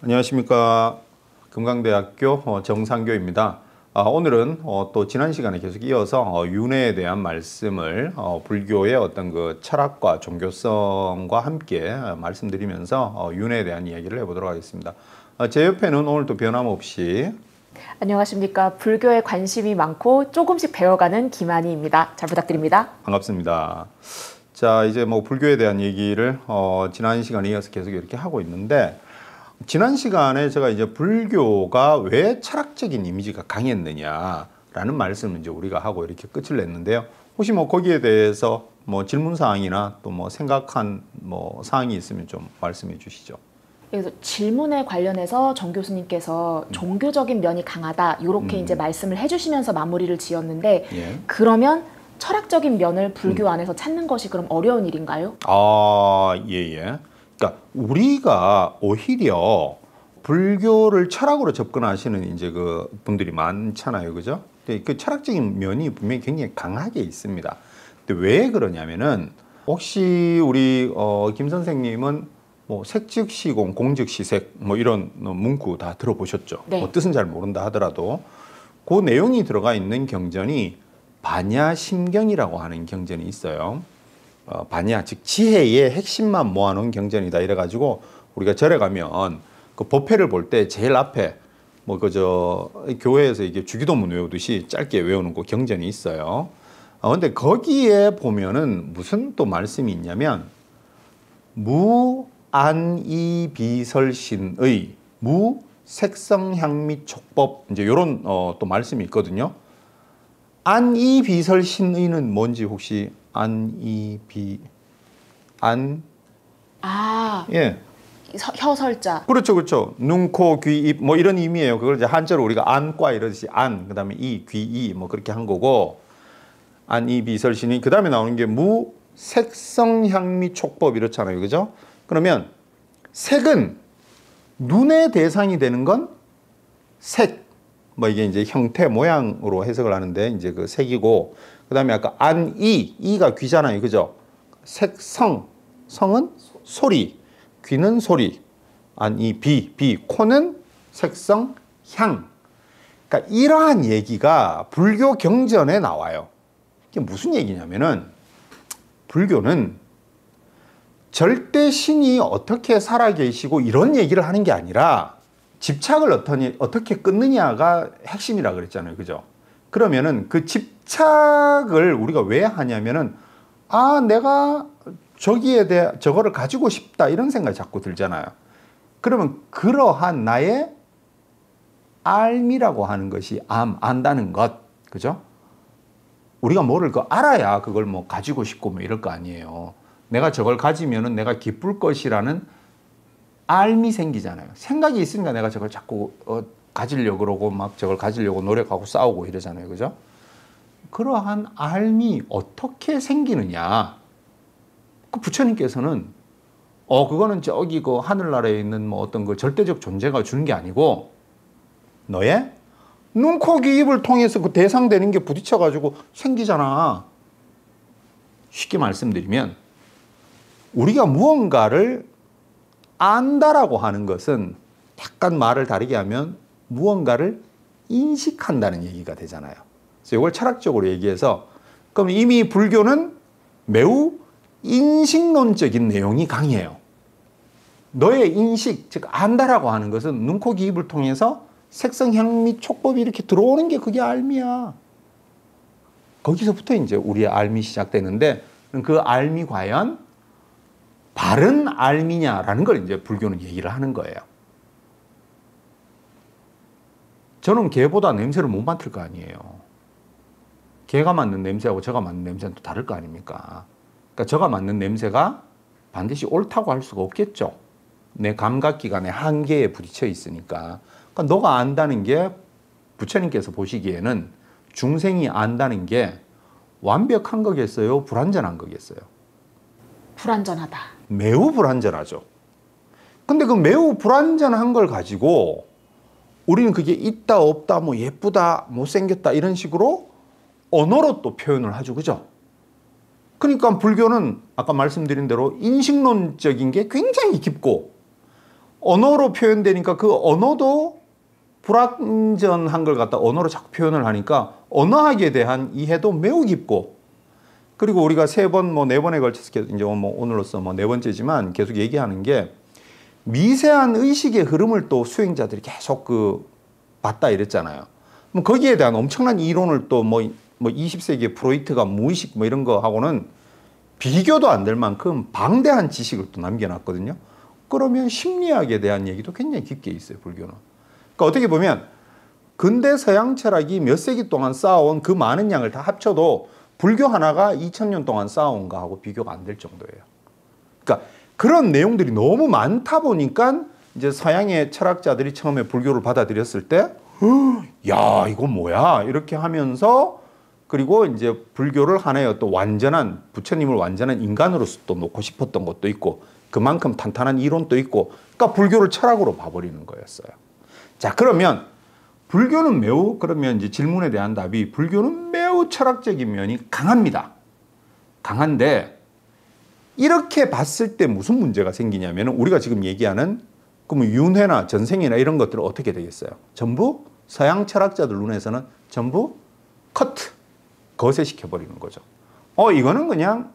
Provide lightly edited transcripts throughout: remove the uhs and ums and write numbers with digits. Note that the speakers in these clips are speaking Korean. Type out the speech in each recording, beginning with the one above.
안녕하십니까. 금강대학교 정상교입니다. 오늘은 또 지난 시간에 계속 이어서 윤회에 대한 말씀을 불교의 어떤 그 철학과 종교성과 함께 말씀드리면서 윤회에 대한 이야기를 해보도록 하겠습니다. 제 옆에는 오늘 또 변함없이 안녕하십니까. 불교에 관심이 많고 조금씩 배워가는 김한희입니다. 잘 부탁드립니다. 반갑습니다. 자, 이제 뭐 불교에 대한 얘기를 지난 시간에 이어서 계속 이렇게 하고 있는데, 지난 시간에 제가 이제 불교가 왜 철학적인 이미지가 강했느냐라는 말씀을 이제 우리가 하고 이렇게 끝을 냈는데요. 혹시 뭐 거기에 대해서 뭐 질문 사항이나 또 뭐 생각한 뭐 사항이 있으면 좀 말씀해 주시죠. 그래서 질문에 관련해서 정 교수님께서 종교적인 면이 강하다 이렇게 이제 말씀을 해주시면서 마무리를 지었는데, 예. 그러면 철학적인 면을 불교 안에서 찾는 것이 그럼 어려운 일인가요? 예. 그러니까 우리가 오히려 불교를 철학으로 접근하시는 이제 그 분들이 많잖아요, 그죠? 그 철학적인 면이 분명히 굉장히 강하게 있습니다. 근데 왜 그러냐면은, 혹시 우리 김 선생님은 뭐 색즉시공, 공즉시색 뭐 이런 문구 다 들어보셨죠? 네. 뭐 뜻은 잘 모른다 하더라도 그 내용이 들어가 있는 경전이 반야심경이라고 하는 경전이 있어요. 반야, 즉 지혜의 핵심만 모아놓은 경전이다 이래가지고 우리가 절에 가면 그 법회를 볼 때 제일 앞에 뭐 그저 교회에서 이게 주기도문 외우듯이 짧게 외우는 그 경전이 있어요. 근데 거기에 보면은 무슨 또 말씀이 있냐면, 무안이비설신의 무색성향미 촉법, 이제 요런 또 말씀이 있거든요. 안이비설신의는 뭔지 혹시 예. 혀설자. 그렇죠. 눈, 코, 귀, 입 뭐 이런 의미예요. 그걸 이제 한자로 우리가 안과 이러듯이 안, 그다음에 이, 귀, 이 뭐 그렇게 한 거고, 안이비설신의 그다음에 나오는 게 무색성향미 촉법 이렇잖아요. 그죠? 그러면 색은 눈의 대상이 되는 건 색, 뭐 이게 이제 형태 모양으로 해석을 하는데 이제 그 색이고, 그다음에 아까 이가 귀잖아요, 그죠? 색성, 성은 소리, 귀는 소리, 비, 코는 색성, 향. 그러니까 이러한 얘기가 불교 경전에 나와요. 이게 무슨 얘기냐면은, 불교는 절대 신이 어떻게 살아계시고 이런 얘기를 하는 게 아니라 집착을 어떻게 끊느냐가 핵심이라 그랬잖아요, 그죠? 그러면은 그 집착을 우리가 왜 하냐면은, 내가 저기에 대해 저거를 가지고 싶다 이런 생각이 자꾸 들잖아요. 그러면 그러한 나의 알미라고 하는 것이 안다는 것, 그죠? 우리가 뭐를 알아야 그걸 뭐 가지고 싶고 뭐 이럴 거 아니에요. 내가 저걸 가지면은 내가 기쁠 것이라는 알미 생기잖아요. 생각이 있으니까 내가 저걸 자꾸 가지려고 그러고 막 저걸 가지려고 노력하고 싸우고 이러잖아요, 그죠? 그러한 알미 어떻게 생기느냐? 그 부처님께서는 그거는 저기 그 하늘나라에 있는 뭐 어떤 그 절대적 존재가 주는 게 아니고, 너의 눈, 코, 귀, 입을 통해서 그 대상되는 게 부딪혀가지고 생기잖아. 쉽게 말씀드리면, 우리가 무언가를 안다라고 하는 것은, 약간 말을 다르게 하면 무언가를 인식한다는 얘기가 되잖아요. 그래서 이걸 철학적으로 얘기해서, 그럼 이미 불교는 매우 인식론적인 내용이 강해요. 너의 인식, 즉 안다라고 하는 것은 눈, 코, 귀, 입을 통해서 색성, 향미, 촉법이 이렇게 들어오는 게 그게 알미야. 거기서부터 이제 우리의 알미 시작되는데, 그 알미 과연 바른 알미냐라는 걸 이제 불교는 얘기를 하는 거예요. 저는 개보다 냄새를 못 맡을 거 아니에요. 개가 맡는 냄새하고 저가 맡는 냄새는 또 다를 거 아닙니까? 그러니까 저가 맡는 냄새가 반드시 옳다고 할 수가 없겠죠. 내 감각기관의 한계에 부딪혀 있으니까. 그러니까 너가 안다는 게, 부처님께서 보시기에는 중생이 안다는 게 완벽한 거겠어요? 불완전한 거겠어요? 불완전하다. 매우 불완전하죠. 근데 그 매우 불완전한 걸 가지고 우리는 그게 있다 없다 뭐 예쁘다 못생겼다 이런 식으로 언어로 또 표현을 하죠, 그죠? 그러니까 불교는 아까 말씀드린 대로 인식론적인 게 굉장히 깊고, 언어로 표현되니까 그 언어도 불완전한 걸 갖다 언어로 자꾸 표현을 하니까 언어학에 대한 이해도 매우 깊고, 그리고 우리가 3번, 뭐 4번에 걸쳐서 이제 뭐 오늘로써 뭐 4번째지만 계속 얘기하는 게 미세한 의식의 흐름을 또 수행자들이 계속 봤다 이랬잖아요. 뭐 거기에 대한 엄청난 이론을 또 뭐 20세기의 프로이트가 무의식 뭐 이런 거 하고는 비교도 안 될 만큼 방대한 지식을 또 남겨놨거든요. 그러면 심리학에 대한 얘기도 굉장히 깊게 있어요, 불교는. 그러니까 어떻게 보면 근대 서양 철학이 몇 세기 동안 쌓아온 그 많은 양을 다 합쳐도 불교 하나가 2000년 동안 쌓아온 거하고 비교가 안 될 정도예요. 그러니까 그런 내용들이 너무 많다 보니까 이제 서양의 철학자들이 처음에 불교를 받아들였을 때, 야, 이거 뭐야? 이렇게 하면서, 그리고 이제 불교를 하나의 또 완전한, 부처님을 완전한 인간으로서 또 놓고 싶었던 것도 있고, 그만큼 탄탄한 이론도 있고, 그러니까 불교를 철학으로 봐버리는 거였어요. 자, 그러면 불교는 매우, 그러면 이제 질문에 대한 답이, 불교는 매우 철학적인 면이 강합니다. 강한데, 이렇게 봤을 때 무슨 문제가 생기냐면, 우리가 지금 얘기하는 그러면 윤회나 전생이나 이런 것들은 어떻게 되겠어요? 전부 서양 철학자들 눈에서는 전부 커트, 거세시켜버리는 거죠. 이거는 그냥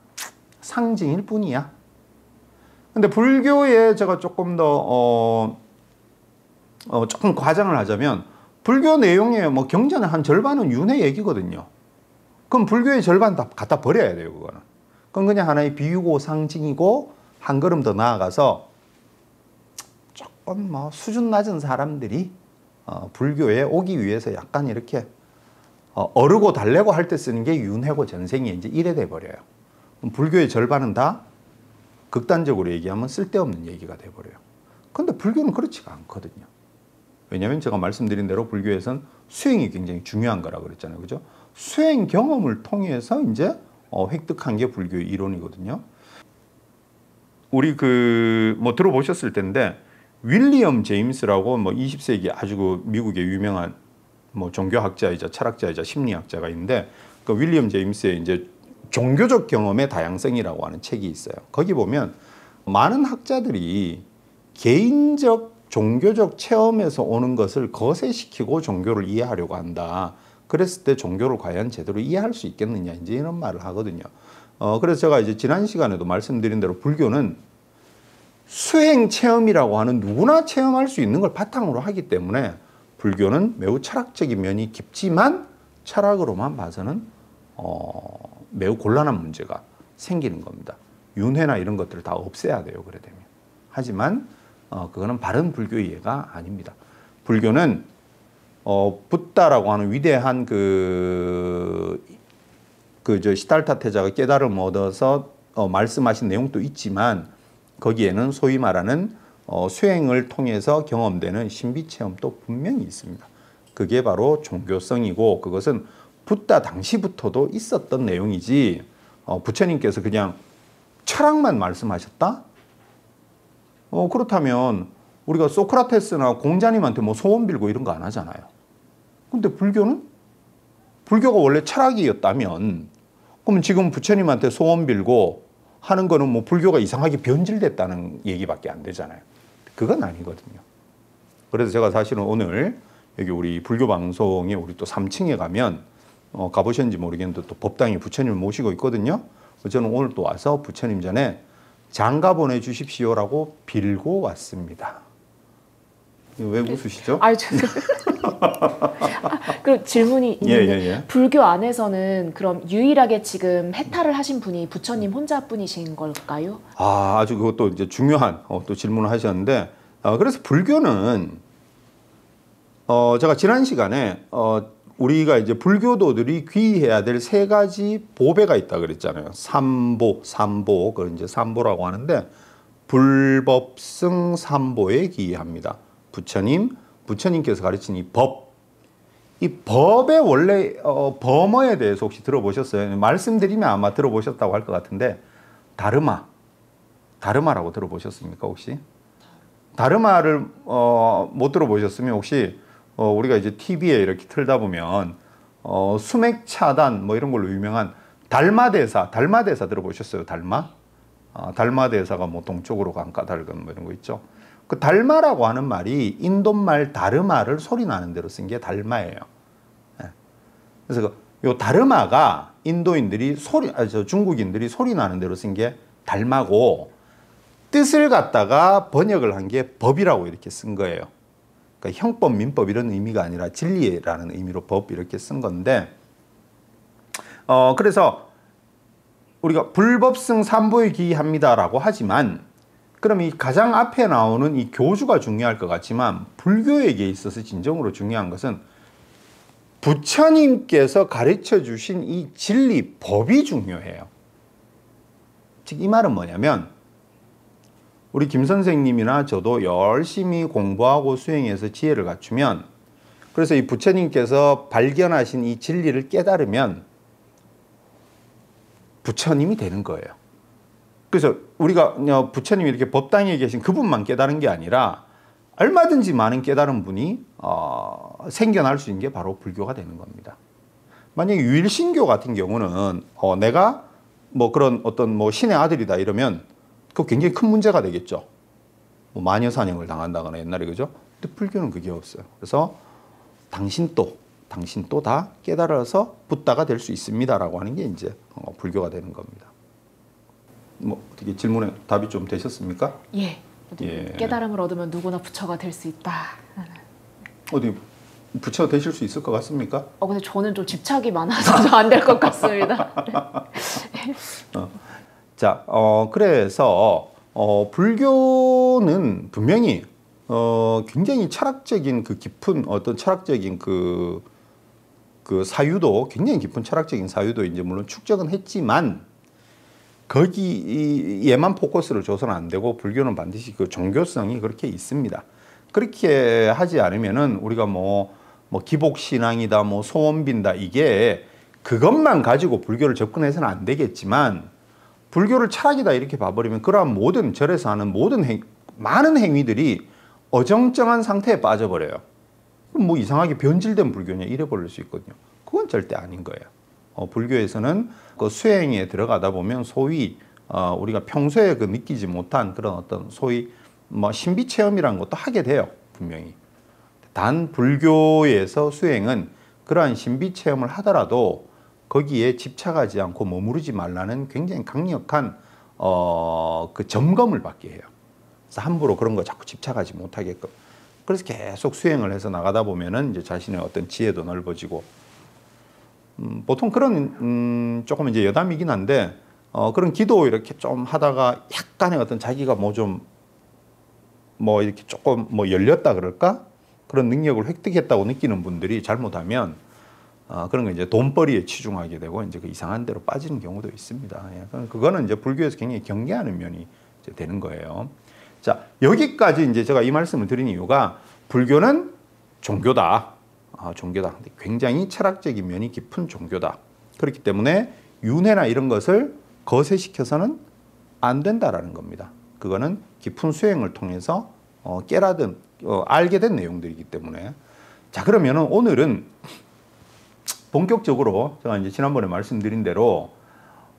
상징일 뿐이야. 근데 불교에 제가 조금 더 조금 과장을 하자면, 불교 내용의 뭐 경전의 한 절반은 윤회 얘기거든요. 그럼 불교의 절반 다 갖다 버려야 돼요, 그거는. 그건 그냥 하나의 비유고 상징이고, 한 걸음 더 나아가서 조금 뭐 수준 낮은 사람들이 불교에 오기 위해서 약간 이렇게 어르고 달래고 할 때 쓰는 게 윤회고 전생이 이제 이래 돼 버려요. 불교의 절반은 다 극단적으로 얘기하면 쓸데없는 얘기가 돼 버려요. 근데 불교는 그렇지가 않거든요. 왜냐하면 제가 말씀드린 대로 불교에서는 수행이 굉장히 중요한 거라고 그랬잖아요. 그죠? 수행 경험을 통해서 이제 획득한 게 불교의 이론이거든요. 우리 뭐 들어보셨을 텐데, 윌리엄 제임스라고 뭐 20세기 아주 미국의 유명한 뭐 종교학자이자 철학자이자 심리학자가 있는데, 그 윌리엄 제임스의 이제 종교적 경험의 다양성이라고 하는 책이 있어요. 거기 보면 많은 학자들이 개인적 종교적 체험에서 오는 것을 거세시키고 종교를 이해하려고 한다. 그랬을 때 종교를 과연 제대로 이해할 수 있겠느냐, 이제 이런 말을 하거든요. 그래서 제가 이제 지난 시간에도 말씀드린 대로 불교는 수행 체험이라고 하는 누구나 체험할 수 있는 걸 바탕으로 하기 때문에 불교는 매우 철학적인 면이 깊지만 철학으로만 봐서는 매우 곤란한 문제가 생기는 겁니다. 윤회나 이런 것들을 다 없애야 돼요, 그래 되면. 하지만 그거는 바른 불교 이해가 아닙니다. 불교는 붓다라고 하는 위대한 시달타 태자가 깨달음을 얻어서 말씀하신 내용도 있지만, 거기에는 소위 말하는 수행을 통해서 경험되는 신비 체험도 분명히 있습니다. 그게 바로 종교성이고, 그것은 붓다 당시부터도 있었던 내용이지, 부처님께서 그냥 철학만 말씀하셨다? 그렇다면 우리가 소크라테스나 공자님한테 뭐 소원 빌고 이런 거 안 하잖아요. 근데 불교는? 불교가 원래 철학이었다면, 그러면 지금 부처님한테 소원 빌고 하는 거는 뭐 불교가 이상하게 변질됐다는 얘기밖에 안 되잖아요. 그건 아니거든요. 그래서 제가 사실은 오늘 여기 우리 불교 방송에 우리 또 3층에 가면 가보셨는지 모르겠는데 또 법당에 부처님을 모시고 있거든요. 저는 오늘 또 와서 부처님 전에 장가 보내주십시오라고 빌고 왔습니다. 왜 웃으시죠? 아니, 그럼 질문이 있는데, 불교 안에서는 그럼 유일하게 지금 해탈을 하신 분이 부처님 혼자뿐이신 걸까요? 아주 그것도 이제 중요한 또 질문을 하셨는데, 그래서 불교는 제가 지난 시간에 우리가 이제 불교도들이 귀해야 될 3가지 보배가 있다 그랬잖아요. 삼보, 그걸 이제 삼보라고 하는데, 불법승 삼보에 귀합니다. 부처님께서 가르친 이 법, 이 법의 원래 범어에 대해서 혹시 들어보셨어요? 말씀드리면 아마 들어보셨다고 할 것 같은데, 다르마라고 들어보셨습니까, 혹시? 다르마를 못 들어보셨으면 혹시 우리가 이제 TV에 이렇게 틀다 보면 수맥 차단 뭐 이런 걸로 유명한 달마대사 들어보셨어요? 달마대사가 뭐 동쪽으로 간 까닭은 뭐 이런 거 있죠. 그 달마라고 하는 말이 인도말 다르마를 소리 나는 대로 쓴 게 달마예요. 예. 그래서 요 다르마가 인도인들이 중국인들이 소리 나는 대로 쓴 게 달마고, 뜻을 갖다가 번역을 한 게 법이라고 이렇게 쓴 거예요. 그러니까 형법, 민법 이런 의미가 아니라 진리라는 의미로 법 이렇게 쓴 건데, 그래서 우리가 불법승 삼보에 기합니다라고 하지만, 그럼 이 가장 앞에 나오는 이 교주가 중요할 것 같지만, 불교에게 있어서 진정으로 중요한 것은 부처님께서 가르쳐 주신 이 진리, 법이 중요해요. 즉, 이 말은 뭐냐면, 우리 김 선생님이나 저도 열심히 공부하고 수행해서 지혜를 갖추면, 그래서 이 부처님께서 발견하신 이 진리를 깨달으면 부처님이 되는 거예요. 그래서 우리가 부처님이 이렇게 법당에 계신 그분만 깨달은 게 아니라 얼마든지 많은 깨달은 분이 생겨날 수 있는 게 바로 불교가 되는 겁니다. 만약에 유일신교 같은 경우는 내가 뭐 그런 어떤 뭐 신의 아들이다 이러면 그거 굉장히 큰 문제가 되겠죠. 뭐 마녀 사냥을 당한다거나 옛날에, 그죠? 근데 불교는 그게 없어요. 그래서 당신 또 다 깨달아서 붓다가 될 수 있습니다라고 하는 게 이제 불교가 되는 겁니다. 뭐 어떻게 질문에 답이 좀 되셨습니까? 예. 깨달음을 얻으면 누구나 부처가 될 수 있다. 어디 부처 되실 수 있을 것 같습니까? 근데 저는 좀 집착이 많아서 안 될 것 같습니다. 자, 그래서 불교는 분명히 굉장히 철학적인 그 깊은 어떤 철학적인 그 사유도, 굉장히 깊은 철학적인 사유도 이제 물론 축적은 했지만, 거기에만 포커스를 줘서는 안 되고, 불교는 반드시 그 종교성이 그렇게 있습니다. 그렇게 하지 않으면은 우리가 뭐 기복신앙이다, 뭐 소원빈다, 이게 그것만 가지고 불교를 접근해서는 안 되겠지만, 불교를 철학이다 이렇게 봐버리면 그러한 모든 절에서 하는 모든 많은 행위들이 어정쩡한 상태에 빠져버려요. 그럼 뭐 이상하게 변질된 불교냐 이래 버릴 수 있거든요. 그건 절대 아닌 거예요. 불교에서는 그 수행에 들어가다 보면 소위 우리가 평소에 그 느끼지 못한 그런 어떤 소위 뭐 신비 체험이라는 것도 하게 돼요, 분명히. 단 불교에서 수행은 그러한 신비 체험을 하더라도 거기에 집착하지 않고 머무르지 말라는 굉장히 강력한 그 점검을 받게 해요. 그래서 함부로 그런 거 자꾸 집착하지 못하게끔. 그래서 계속 수행을 해서 나가다 보면은 이제 자신의 어떤 지혜도 넓어지고, 보통 그런 조금 이제 여담이긴 한데, 그런 기도 이렇게 좀 하다가 약간의 어떤 자기가 뭐 이렇게 조금 뭐 열렸다 그럴까? 그런 능력을 획득했다고 느끼는 분들이 잘못하면 그런 거 이제 돈벌이에 치중하게 되고 이제 그 이상한 데로 빠지는 경우도 있습니다. 예. 그거는 이제 불교에서 굉장히 경계하는 면이 이제 되는 거예요. 자, 여기까지 이제 제가 이 말씀을 드린 이유가, 불교는 종교다. 종교다. 굉장히 철학적인 면이 깊은 종교다. 그렇기 때문에 윤회나 이런 것을 거세시켜서는 안 된다라는 겁니다. 그거는 깊은 수행을 통해서 알게 된 내용들이기 때문에. 자, 그러면은 오늘은 본격적으로 제가 이제 지난번에 말씀드린 대로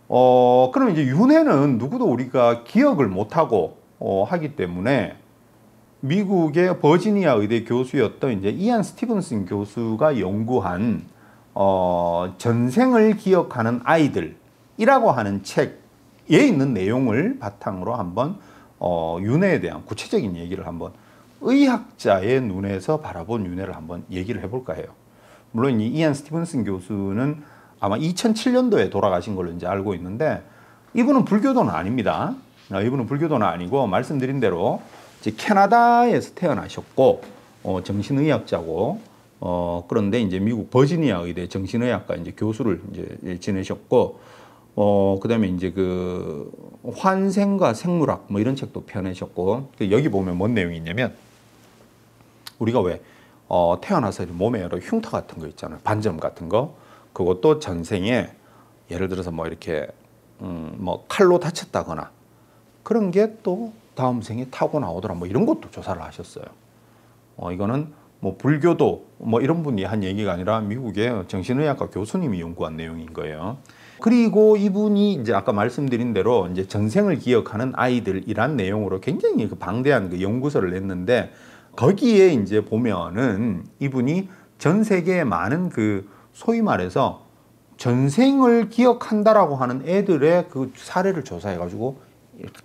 그럼 이제 윤회는 누구도 우리가 기억을 못하고 하기 때문에, 미국의 버지니아 의대 교수였던 이제 이안 스티븐슨 교수가 연구한 전생을 기억하는 아이들이라고 하는 책에 있는 내용을 바탕으로 한번 윤회에 대한 구체적인 얘기를 한번 의학자의 눈에서 바라본 윤회를 한번 얘기를 해볼까 해요. 물론 이 이안 스티븐슨 교수는 아마 2007년도에 돌아가신 걸로 이제 알고 있는데, 이분은 불교도는 아닙니다. 이분은 불교도는 아니고, 말씀드린 대로 이제 캐나다에서 태어나셨고, 정신의학자고, 그런데 이제 미국 버지니아 의대 정신의학과 이제 교수를 이제 지내셨고, 그다음에 이제 그 환생과 생물학 뭐 이런 책도 펴내셨고, 여기 보면 뭔 내용이 있냐면, 우리가 왜 태어나서 몸에 여러 흉터 같은 거 있잖아요. 반점 같은 거. 그것도 전생에 예를 들어서 뭐 이렇게 뭐 칼로 다쳤다거나 그런 게 또 다음 생에 타고 나오더라. 뭐 이런 것도 조사를 하셨어요. 이거는 뭐 불교도 뭐 이런 분이 한 얘기가 아니라 미국의 정신의학과 교수님이 연구한 내용인 거예요. 그리고 이분이 이제 아까 말씀드린 대로 이제 전생을 기억하는 아이들이란 내용으로 굉장히 그 방대한 그 연구서를 냈는데 거기에 이제 보면은 이분이 전 세계에 많은 그 소위 말해서 전생을 기억한다라고 하는 애들의 그 사례를 조사해가지고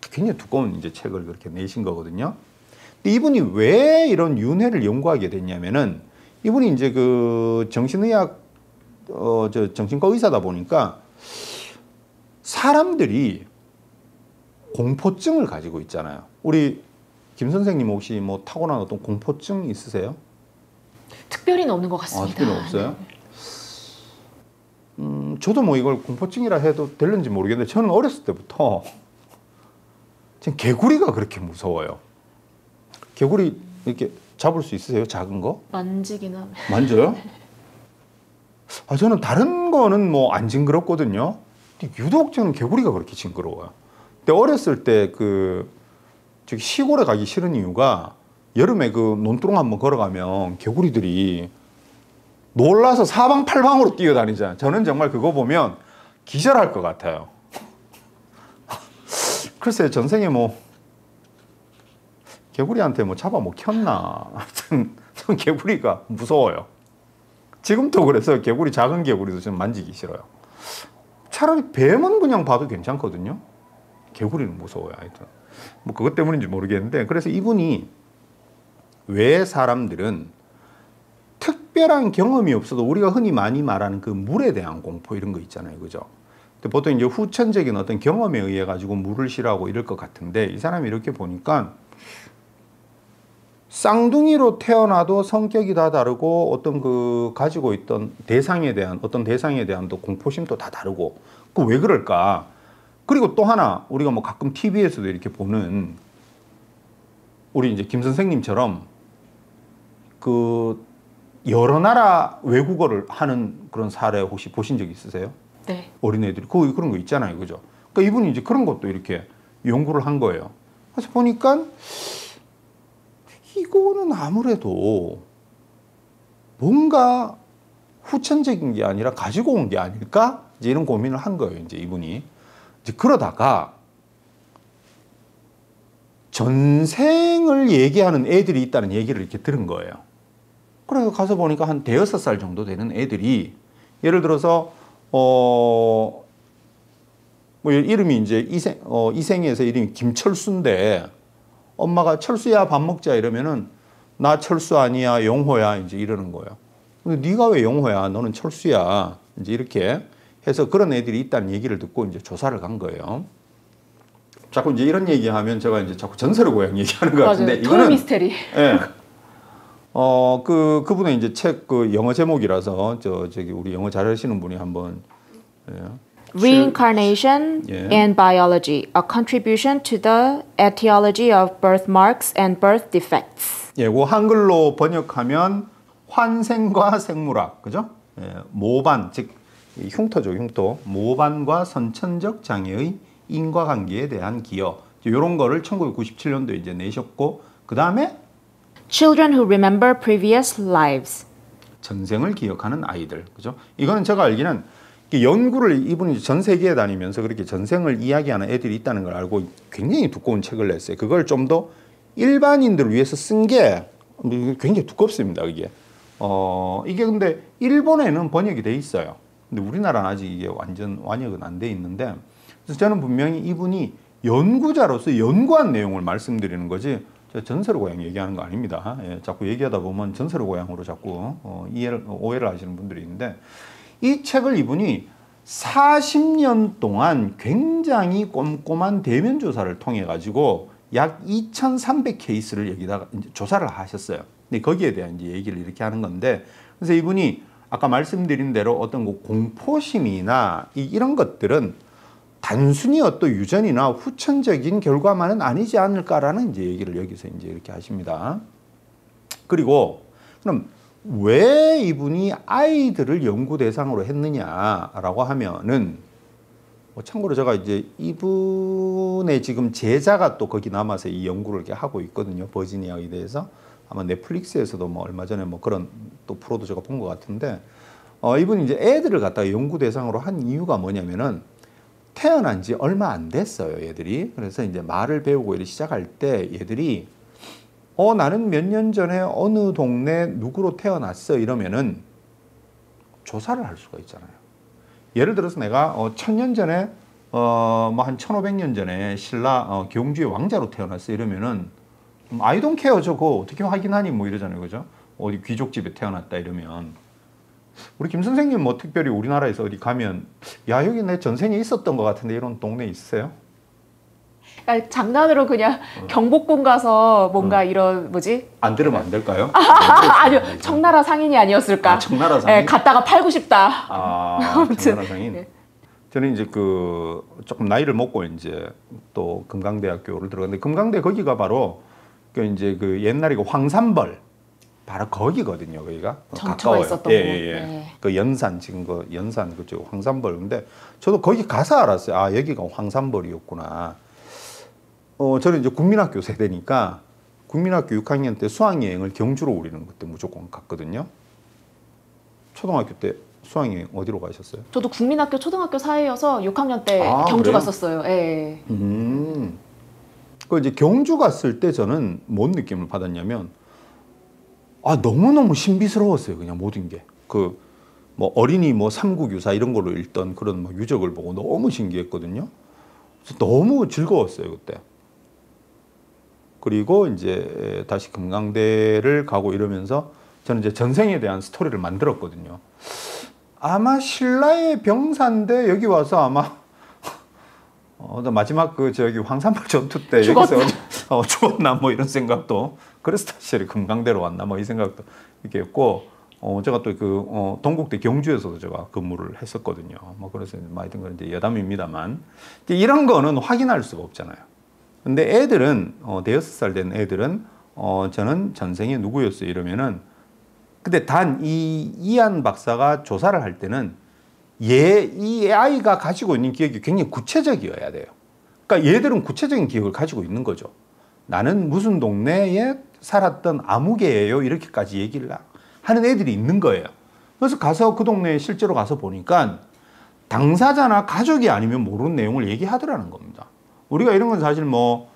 굉장히 두꺼운 이제 책을 그렇게 내신 거거든요. 근데 이분이 왜 이런 윤회를 연구하게 됐냐면은 이분이 이제 그 정신의학 정신과 의사다 보니까 사람들이 공포증을 가지고 있잖아요. 우리 김 선생님 혹시 뭐 타고난 어떤 공포증 있으세요? 특별히는 없는 것 같습니다. 특별히 없어요? 저도 뭐 이걸 공포증이라 해도 될는지 모르겠는데 저는 어렸을 때부터 지금 개구리가 그렇게 무서워요. 개구리 이렇게 잡을 수 있으세요? 작은 거? 만지긴 하면. 만져요? 저는 다른 거는 뭐 안 징그럽거든요. 근데 유독 저는 개구리가 그렇게 징그러워요. 근데 어렸을 때 저기 시골에 가기 싫은 이유가 여름에 그 논두렁 한번 걸어가면 개구리들이 놀라서 사방팔방으로 뛰어다니잖아요. 저는 정말 그거 보면 기절할 것 같아요. 글쎄 전생에 뭐 개구리한테 뭐 잡아 먹혔나. 하여튼 전 개구리가 무서워요. 지금도 그래서 개구리 작은 개구리도 좀 만지기 싫어요. 차라리 뱀은 그냥 봐도 괜찮거든요. 개구리는 무서워요. 하여튼 뭐 그것 때문인지 모르겠는데 그래서 이분이 왜 사람들은 특별한 경험이 없어도 우리가 흔히 많이 말하는 그 물에 대한 공포 이런 거 있잖아요. 그죠? 근데 보통 이제 후천적인 어떤 경험에 의해 가지고 물을 싫어하고 이럴 것 같은데 이 사람이 이렇게 보니까 쌍둥이로 태어나도 성격이 다 다르고 어떤 그 가지고 있던 대상에 대한 또 공포심도 다 다르고 그 왜 그럴까? 그리고 또 하나 우리가 뭐 가끔 TV에서도 이렇게 보는 우리 이제 김 선생님처럼 그 여러 나라 외국어를 하는 그런 사례 혹시 보신 적 있으세요? 네. 어린애들이 그런 거 있잖아요. 그죠? 그러니까 이분이 이제 그런 것도 이렇게 연구를 한 거예요. 그래서 보니까 이거는 아무래도 뭔가 후천적인 게 아니라 가지고 온 게 아닐까? 이제 이런 고민을 한 거예요. 이제 이분이. 이제 그러다가 전생을 얘기하는 애들이 있다는 얘기를 이렇게 들은 거예요. 그래서 가서 보니까 한 대여섯 살 정도 되는 애들이 예를 들어서 뭐 이름이 이제 이생에서 이름이 김철수인데 엄마가 철수야 밥 먹자 이러면은 나 철수 아니야 영호야 이제 이러는 거예요. 근데 네가 왜 영호야? 너는 철수야. 이제 이렇게 해서 그런 애들이 있다는 얘기를 듣고 이제 조사를 간 거예요. 자꾸 이제 이런 얘기하면 제가 이제 자꾸 전설의 고향 얘기하는 것 같은데 이거는 미스테리. 예. 그분의 이제 책 그 영어 제목이라서 저기 우리 영어 잘하시는 분이 한번 Reincarnation and Biology: A Contribution to the Etiology of Birthmarks and Birth Defects. 예, 그 한글로 번역하면 환생과 생물학, 그죠? 예, 모반, 즉 흉터죠, 흉터. 모반과 선천적 장애의 인과관계에 대한 기여. 이런 거를 1997년도에 이제 내셨고, 그 다음에 Children who remember previous lives. 전생을 기억하는 아이들, 그죠? 이거는 제가 알기는 연구를 이분이 전 세계에 다니면서 그렇게 전생을 이야기하는 애들이 있다는 걸 알고 굉장히 두꺼운 책을 냈어요. 그걸 좀 더 일반인들을 위해서 쓴 게 굉장히 두껍습니다. 이게 이게 근데 일본에는 번역이 돼 있어요. 근데 우리나라는 아직 이게 완전 완역은 안 돼 있는데 그래서 저는 분명히 이분이 연구자로서 연구한 내용을 말씀드리는 거지 전설의 고향 얘기하는 거 아닙니다. 예, 자꾸 얘기하다 보면 전설의 고향으로 자꾸 오해를 하시는 분들이 있는데 이 책을 이분이 40년 동안 굉장히 꼼꼼한 대면 조사를 통해 가지고 약 2,300 케이스를 여기다가 이제 조사를 하셨어요. 근데 거기에 대한 이제 얘기를 이렇게 하는 건데 그래서 이분이 아까 말씀드린 대로 어떤 그 공포심이나 이런 것들은 단순히 어떤 유전이나 후천적인 결과만은 아니지 않을까라는 이제 얘기를 여기서 이제 이렇게 하십니다. 그리고 그럼 왜 이분이 아이들을 연구 대상으로 했느냐라고 하면은 참고로 제가 이제 이분의 지금 제자가 또 거기 남아서 이 연구를 이렇게 하고 있거든요. 버지니아 의대에서 아마 넷플릭스에서도 뭐 얼마 전에 뭐 그런 또 프로도 제가 본 것 같은데 이분이 이제 애들을 갖다가 연구 대상으로 한 이유가 뭐냐면은 태어난 지 얼마 안 됐어요, 얘들이. 그래서 이제 말을 배우고 이렇게 시작할 때 얘들이 나는 몇 년 전에 어느 동네 누구로 태어났어 이러면은 조사를 할 수가 있잖아요. 예를 들어서 내가 1000년 전에 뭐 한 1500년 전에 신라 경주의 왕자로 태어났어 이러면은 I don't care 저거 어떻게 확인하니 뭐 이러잖아요, 그죠? 어디 귀족집에 태어났다 이러면 우리 김 선생님 뭐 특별히 우리나라에서 어디 가면 야 여기 내 전생에 있었던 것 같은데 이런 동네 있어요? 그러니까 장난으로 그냥 경복궁 가서 뭔가 이런 뭐지? 안 들으면 안 될까요? 아니요, 청나라 상인이 아니었을까? 청나라 상인? 네, 갔다가 팔고 싶다. 아무튼 청나라 상인. 네. 저는 이제 그 조금 나이를 먹고 이제 또 금강대학교를 들어갔는데 금강대 거기가 바로 그 이제 그 옛날에 그 황산벌 바로 거기거든요. 거기가 정처가 있었던 예, 곳. 예, 예. 네. 그 연산 지금 그 연산 그쪽 황산벌. 근데 저도 거기 가서 알았어요. 아 여기가 황산벌이었구나. 저는 이제 국민학교 세대니까 국민학교 6학년 때 수학여행을 경주로 우리는 그때 무조건 갔거든요. 초등학교 때 수학여행 어디로 가셨어요? 저도 국민학교 초등학교 사이여서 6학년 때 경주 그래요? 갔었어요. 예. 그 이제 경주 갔을 때 저는 뭔 느낌을 받았냐면 너무너무 신비스러웠어요. 그냥 모든 게. 그 뭐 어린이 뭐 삼국유사 이런 걸로 읽던 그런 뭐 유적을 보고 너무 신기했거든요. 그래서 너무 즐거웠어요, 그때. 그리고 이제 다시 금강대를 가고 이러면서 저는 이제 전생에 대한 스토리를 만들었거든요. 아마 신라의 병사인데 여기 와서 아마 마지막 그 저기 황산벌 전투 때 여기서 죽었나 뭐 이런 생각도 그래서 다시 금강대로 왔나 뭐 이 생각도 이렇게 했고 제가 또 그 동국대 경주에서도 제가 근무를 했었거든요. 뭐 그래서 하여튼 그런 이제 여담입니다만 이런 거는 확인할 수가 없잖아요. 근데 애들은 대여섯 살 된 애들은 저는 전생에 누구였어요 이러면은 근데 단 이한 박사가 조사를 할 때는 이 아이가 가지고 있는 기억이 굉장히 구체적이어야 돼요. 그러니까 얘들은 구체적인 기억을 가지고 있는 거죠. 나는 무슨 동네에 살았던 아무개예요 이렇게까지 얘기를 하는 애들이 있는 거예요. 그래서 가서 그 동네에 실제로 가서 보니까 당사자나 가족이 아니면 모르는 내용을 얘기하더라는 겁니다. 우리가 이런 건 사실 뭐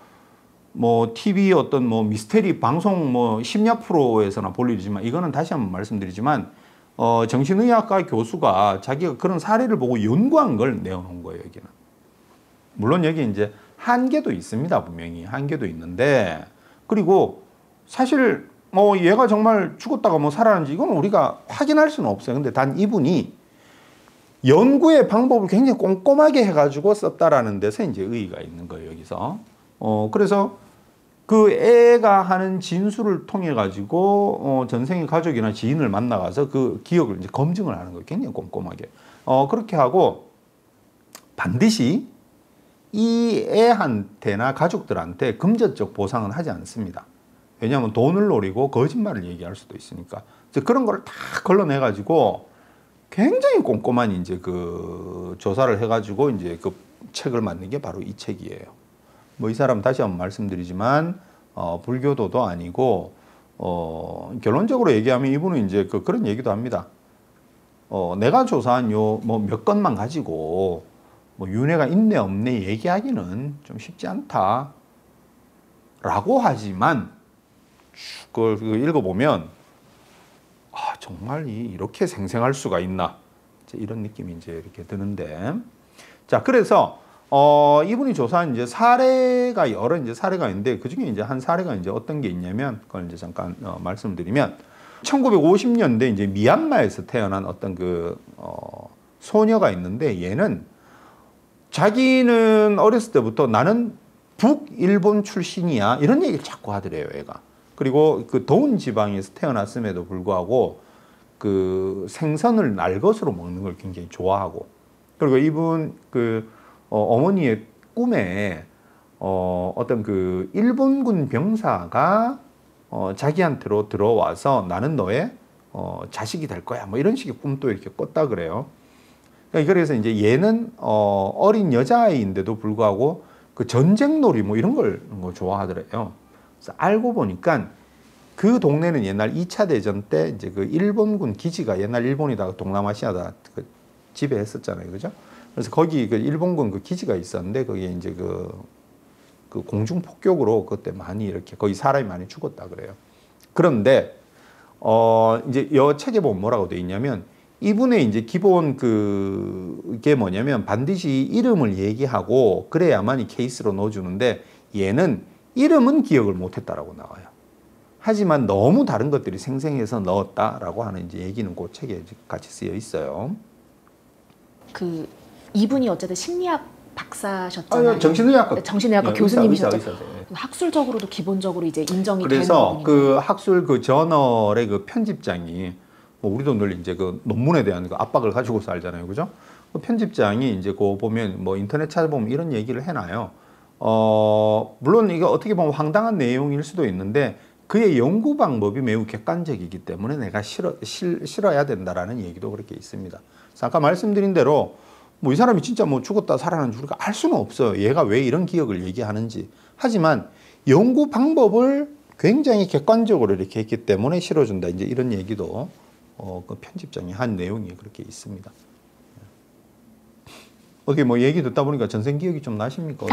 TV 어떤 뭐 미스테리 방송 뭐 심야 프로에서나 볼 일이지만 이거는 다시 한번 말씀드리지만 정신의학과 교수가 자기가 그런 사례를 보고 연구한 걸 내어놓은 거예요, 여기는. 물론 여기 이제 한계도 있습니다, 분명히. 한계도 있는데, 그리고 사실 얘가 정말 죽었다가 뭐 살아난지 이건 우리가 확인할 수는 없어요. 근데 단 이분이 연구의 방법을 굉장히 꼼꼼하게 해가지고 썼다라는 데서 이제 의의가 있는 거예요, 여기서. 그래서 그 애가 하는 진술을 통해 가지고 전생의 가족이나 지인을 만나가서 그 기억을 이제 검증을 하는 거예요. 굉장히 꼼꼼하게. 그렇게 하고 반드시 이 애한테나 가족들한테 금전적 보상은 하지 않습니다. 왜냐하면 돈을 노리고 거짓말을 얘기할 수도 있으니까. 그런 걸 다 걸러내 가지고 굉장히 꼼꼼한 이제 그 조사를 해가지고 이제 그 책을 만든 게 바로 이 책이에요. 뭐 이 사람 다시 한번 말씀드리지만 불교도도 아니고 결론적으로 얘기하면 이분은 이제 그런 얘기도 합니다. 내가 조사한 요 뭐 몇 건만 가지고 뭐 윤회가 있네 없네 얘기하기는 좀 쉽지 않다라고 하지만 그걸 읽어보면 정말 이렇게 생생할 수가 있나 이런 느낌이 이제 이렇게 드는데 자 그래서 이분이 조사한 이제 사례가 여러 이제 사례가 있는데 그 중에 이제 한 사례가 이제 어떤 게 있냐면 그걸 이제 잠깐 말씀드리면 1950년대 이제 미얀마에서 태어난 어떤 그 소녀가 있는데 얘는 자기는 어렸을 때부터 나는 북일본 출신이야 이런 얘기를 자꾸 하더래요, 얘가. 그리고 그 더운 지방에서 태어났음에도 불구하고 그 생선을 날것으로 먹는 걸 굉장히 좋아하고 그리고 이분 그 어머니의 꿈에 어떤 그 일본군 병사가 자기한테로 들어와서 나는 너의 자식이 될 거야 뭐 이런 식의 꿈도 이렇게 꿨다 그래요. 그래서 이제 얘는 어린 여자아이인데도 불구하고 그 전쟁놀이 뭐 이런 걸 좋아하더래요. 그래서 알고 보니까 그 동네는 옛날 2차 대전 때 이제 그 일본군 기지가 옛날 일본이다가 동남아시아다 그 지배했었잖아요. 그죠? 그래서 거기 그 일본군 그 기지가 있었는데 거기에 이제 그 공중 폭격으로 그때 많이 이렇게 거기 사람이 많이 죽었다 그래요. 그런데 이제 여 책에 보면 뭐라고 돼 있냐면 이분의 이제 기본 그게 뭐냐면 반드시 이름을 얘기하고 그래야만 이 케이스로 넣어주는데 얘는 이름은 기억을 못했다라고 나와요. 하지만 너무 다른 것들이 생생해서 넣었다라고 하는 이제 얘기는 그 책에 같이 쓰여 있어요. 그 이분이 어쨌든 심리학 박사셨잖아요. 정신의학과 교수님이셨죠. 학술적으로도 기본적으로 이제 인정이 되는 그래서 부분이네요. 그 학술 그 저널의 그 편집장이 뭐 우리도 늘 이제 그 논문에 대한 그 압박을 가지고 살잖아요, 그죠? 그 편집장이 이제 그 보면 뭐 인터넷 찾아보면 이런 얘기를 해놔요. 물론 이거 어떻게 보면 황당한 내용일 수도 있는데 그의 연구 방법이 매우 객관적이기 때문에 내가 실어야 된다라는 얘기도 그렇게 있습니다. 그래서 아까 말씀드린 대로 뭐 이 사람이 진짜 뭐 죽었다 살아났는지 우리가 알 수는 없어요. 얘가 왜 이런 기억을 얘기하는지. 하지만 연구 방법을 굉장히 객관적으로 이렇게 했기 때문에 실어준다. 이제 이런 얘기도 그 편집장이 한 내용이 그렇게 있습니다. 어떻게 뭐 얘기 듣다 보니까 전생 기억이 좀 나십니까?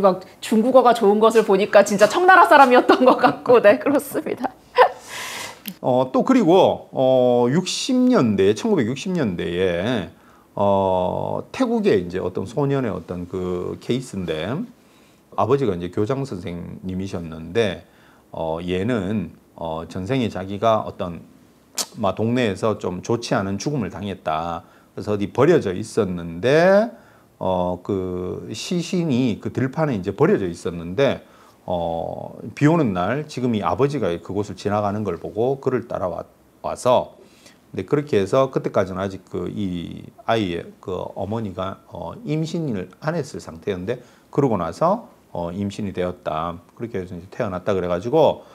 막 중국어가 좋은 것을 보니까 진짜 청나라 사람이었던 것 같고, 네, 그렇습니다. 또 그리고 1960년대에 태국의 이제 어떤 소년의 어떤 그 케이스인데 아버지가 이제 교장 선생님이셨는데 얘는 전생에 자기가 어떤 동네에서 좀 좋지 않은 죽음을 당했다. 그래서 어디 버려져 있었는데 그 시신이 그 들판에 이제 버려져 있었는데 비 오는 날 지금 이 아버지가 그곳을 지나가는 걸 보고 그를 따라와서 근데 그렇게 해서 그때까지는 아직 그 이 아이의 그 어머니가 임신을 안 했을 상태였는데 그러고 나서 임신이 되었다. 그렇게 해서 이제 태어났다 그래가지고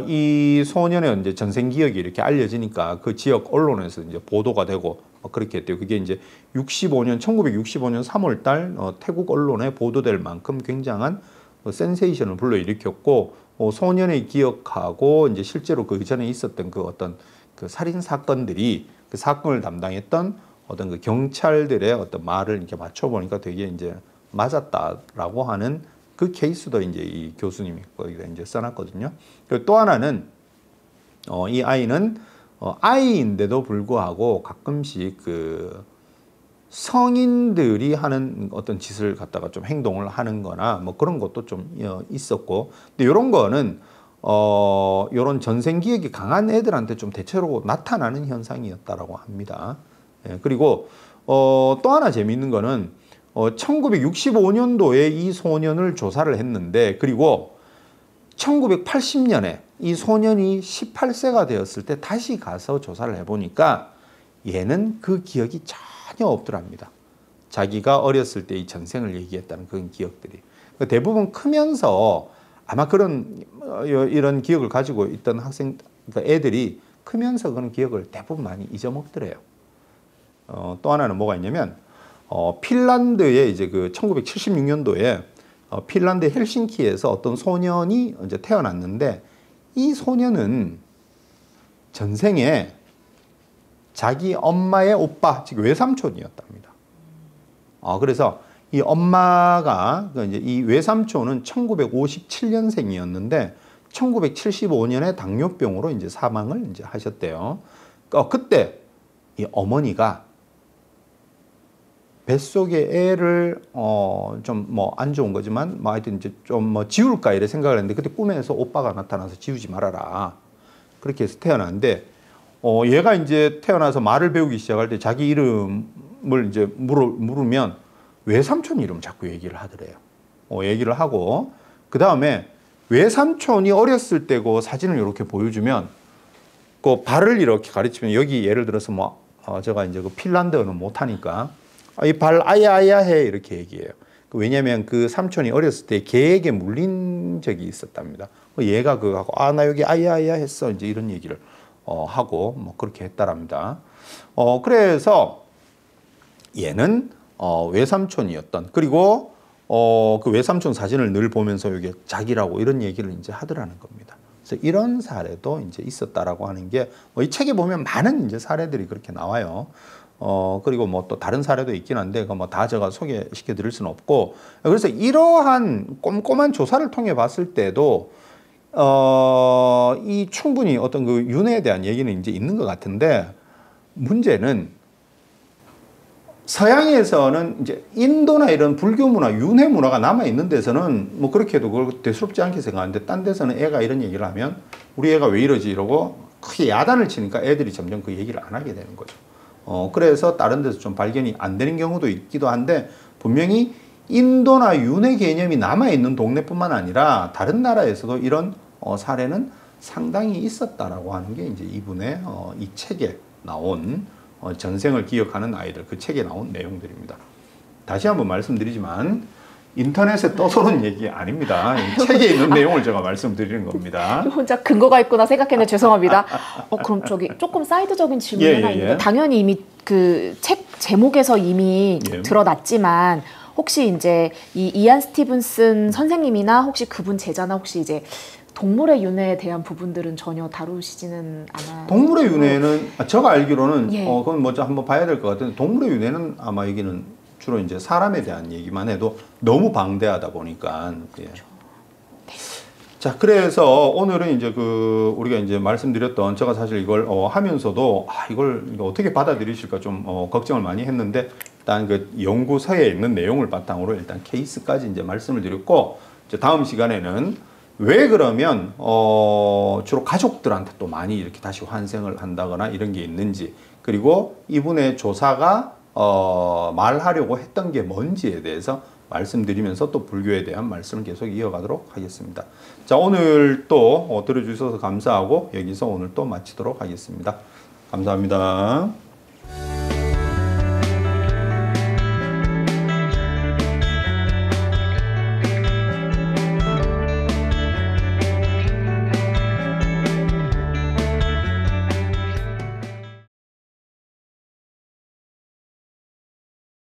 이 소년의 이제 전생 기억이 이렇게 알려지니까 그 지역 언론에서 이제 보도가 되고 그렇게 했대요. 그게 이제 1965년 3월달 태국 언론에 보도될 만큼 굉장한 센세이션을 불러일으켰고 소년의 기억하고 이제 실제로 그 전에 있었던 그 어떤 그 살인 사건들이 그 사건을 담당했던 어떤 그 경찰들의 어떤 말을 이렇게 맞춰보니까 되게 이제 맞았다라고 하는 그 케이스도 이제 이 교수님이 거기다 이제 써놨거든요. 그리고 또 하나는 이 아이는 아이인데도 불구하고 가끔씩 그 성인들이 하는 어떤 짓을 갖다가 좀 행동을 하는 거나 뭐 그런 것도 좀 있었고 근데 이런 거는 이런 전생 기억이 강한 애들한테 좀 대체로 나타나는 현상이었다라고 합니다. 예, 그리고 또 하나 재미있는 거는 1965년도에 이 소년을 조사를 했는데 그리고 1980년에 이 소년이 18세가 되었을 때 다시 가서 조사를 해보니까 얘는 그 기억이 전혀 없더랍니다. 자기가 어렸을 때 이 전생을 얘기했다는 그런 기억들이. 대부분 크면서 아마 이런 기억을 가지고 있던 그러니까 애들이 크면서 그런 기억을 대부분 많이 잊어먹더래요. 또 하나는 뭐가 있냐면 핀란드에 이제 그 1976년도에 핀란드 헬싱키에서 어떤 소년이 이제 태어났는데 이 소년은 전생에 자기 엄마의 오빠, 즉 외삼촌이었답니다. 그래서 이 엄마가 이제 이 외삼촌은 1957년생이었는데 1975년에 당뇨병으로 이제 사망을 이제 하셨대요. 그때 이 어머니가 뱃속에 애를 좀 뭐 안 좋은 거지만 뭐 하여튼 이제 좀 뭐 지울까 이래 생각을 했는데 그때 꿈에서 오빠가 나타나서 지우지 말아라 그렇게 해서 태어났는데 얘가 이제 태어나서 말을 배우기 시작할 때 자기 이름을 이제 물으면 외삼촌 이름 자꾸 얘기를 하더래요. 얘기를 하고 그 다음에 외삼촌이 어렸을 때고 사진을 이렇게 보여주면 그 발을 이렇게 가르치면 여기 예를 들어서 뭐 제가 이제 그 핀란드어는 못하니까 이 발 아야아야 해 이렇게 얘기해요. 왜냐하면 그 삼촌이 어렸을 때 개에게 물린 적이 있었답니다. 얘가 그거 하고 나 여기 아야아야 했어 이제 이런 얘기를 하고 뭐 그렇게 했다랍니다. 그래서 얘는 외삼촌이었던 그리고 그 외삼촌 사진을 늘 보면서 이게 자기라고 이런 얘기를 이제 하더라는 겁니다. 그래서 이런 사례도 이제 있었다라고 하는 게 이 책에 보면 많은 이제 사례들이 그렇게 나와요. 그리고 뭐 또 다른 사례도 있긴 한데 그 뭐 다 제가 소개시켜 드릴 수는 없고, 그래서 이러한 꼼꼼한 조사를 통해 봤을 때도 이 충분히 어떤 그 윤회에 대한 얘기는 이제 있는 것 같은데, 문제는 서양에서는 이제 인도나 이런 불교 문화, 윤회 문화가 남아 있는 데서는 뭐 그렇게 해도 그걸 대수롭지 않게 생각하는데, 딴 데서는 애가 이런 얘기를 하면 우리 애가 왜 이러지 이러고 크게 야단을 치니까 애들이 점점 그 얘기를 안 하게 되는 거죠. 그래서 다른 데서 좀 발견이 안 되는 경우도 있기도 한데, 분명히 인도나 윤회 개념이 남아 있는 동네뿐만 아니라 다른 나라에서도 이런 사례는 상당히 있었다라고 하는 게 이제 이분의 이 책에 나온 전생을 기억하는 아이들, 그 책에 나온 내용들입니다. 다시 한번 말씀드리지만 인터넷에 떠도는 얘기 아닙니다. 이 책에 있는 내용을 제가 말씀드리는 겁니다. 혼자 근거가 있구나 생각했는데 죄송합니다. 그럼 저기 조금 사이드적인 질문이 하나 있는데, 당연히 이미 그 책 제목에서 이미 드러났지만, 혹시 이제 이 이안 스티븐슨 선생님이나 혹시 그분 제자나 혹시 이제 동물의 윤회에 대한 부분들은 전혀 다루시지는 않아요? 동물의 윤회는 제가 알기로는 그건 먼저 한번 봐야 될 것 같은데, 동물의 윤회는 아마 여기는 주로 이제 사람에 대한 얘기만 해도 너무 방대하다 보니까. 그렇죠. 자, 그래서 오늘은 이제 우리가 이제 말씀드렸던, 제가 사실 이걸 하면서도 이걸 어떻게 받아들이실까 좀 걱정을 많이 했는데, 일단 그 연구서에 있는 내용을 바탕으로 일단 케이스까지 이제 말씀을 드렸고, 이제 다음 시간에는 왜 그러면 주로 가족들한테 또 많이 이렇게 다시 환생을 한다거나 이런 게 있는지, 그리고 이분의 조사가 말하려고 했던 게 뭔지에 대해서 말씀드리면서 또 불교에 대한 말씀을 계속 이어가도록 하겠습니다. 자, 오늘 또 들어주셔서 감사하고 여기서 오늘 또 마치도록 하겠습니다. 감사합니다.